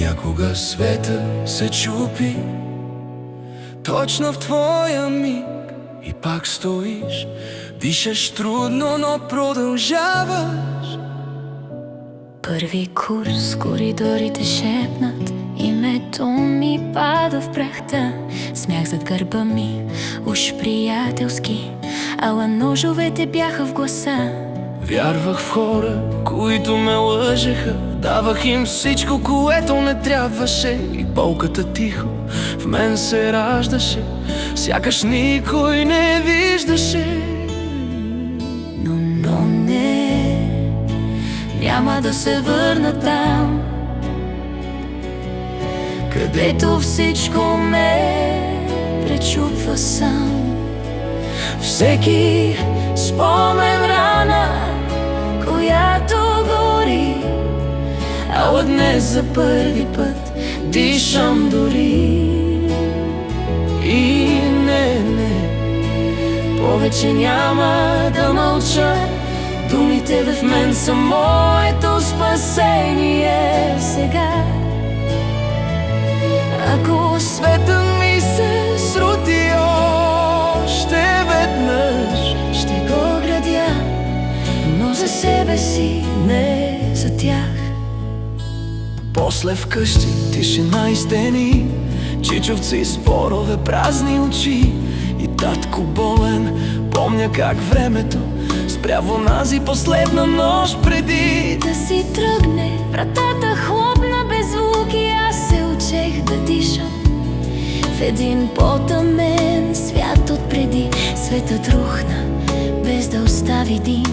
Понякога света се чупи точно в твоя миг и пак стоиш. Дишаш трудно, но продължаваш. Първи курс, коридорите шепнат името ми, пада в прахта. Смях зад гърба ми, уж приятелски, ала ножовете бяха в гласа. Вярвах в хора, които ме лъжеха, давах им всичко, което не трябваше, и болката тихо в мен се раждаше, сякаш никой не виждаше. Но не, няма да се върна там, където всичко ме пречупва сам. Всеки спомен рана, която гори, ала днес за първи път дишам дори. И не, повече няма да мълча. Думите в мен са моето спасение сега. Ако света ми се срути още веднъж, ще го градя, но за себе си, не за тях. После вкъщи тишина и стени, чичовци, спорове, празни очи и татко болен. Помня как времето спря в онази последна нощ преди да си тръгне. Вратата хлопна без звук и аз се учех да дишам в един по-тъмен свят отпреди. Светът рухна без да остави дим.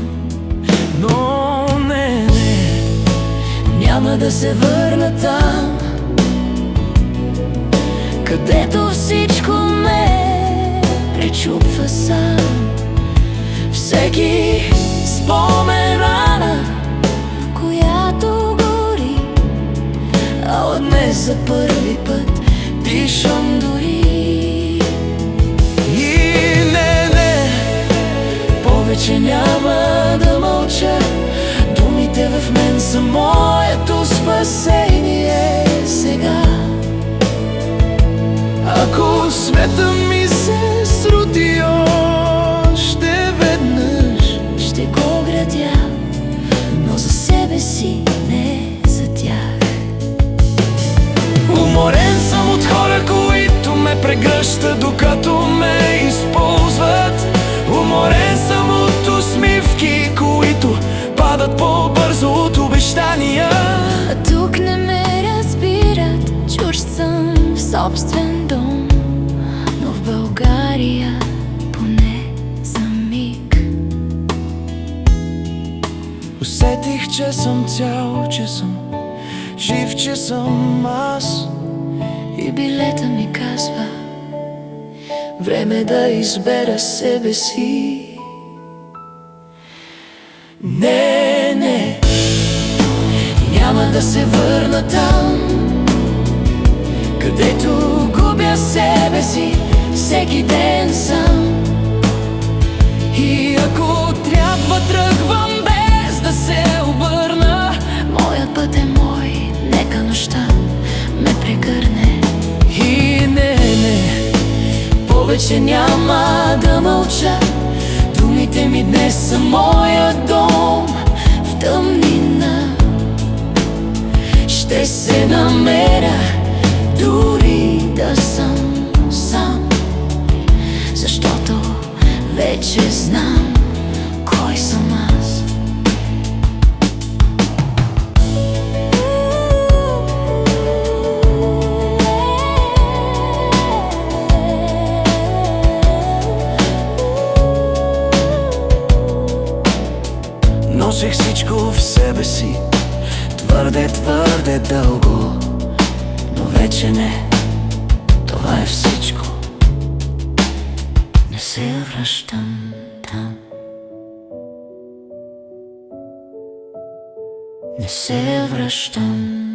Но не, няма да се върна там, където всичко ме пречупва сам. Всеки спомен рана, която гори, а днес за първи път дишам дори. И не, повече няма да мълча. Думите в мен са моето спасение сега. Ако света ми се срути още веднъж, ще го градя, но за себе си, не за тях. Уморен съм от хора, които ме прегръщат, докато ме използват. Уморен съм от усмивки, които падат по-бързо от обещания. А тук не ме разбират, чужд съм в собствен дом, но в България поне за миг усетих, че съм цял, че съм жив, че съм аз. и билета ми казва: време да избера себе си. Не, няма да се върна там, където губя себе си всеки ден сам. И ако трябва, тръгвам без да се обърна. Моят път е мой, нека нощта ме прегърне. И не, повече няма да мълча. Думите ми днес са моя дом. В тъмнина ще се намеря, дори да съм сам, защото вече знам кой съм аз. носих всичко в себе си, твърде дълго, но вече не, това е всичко. Не се връщам там, не се връщам.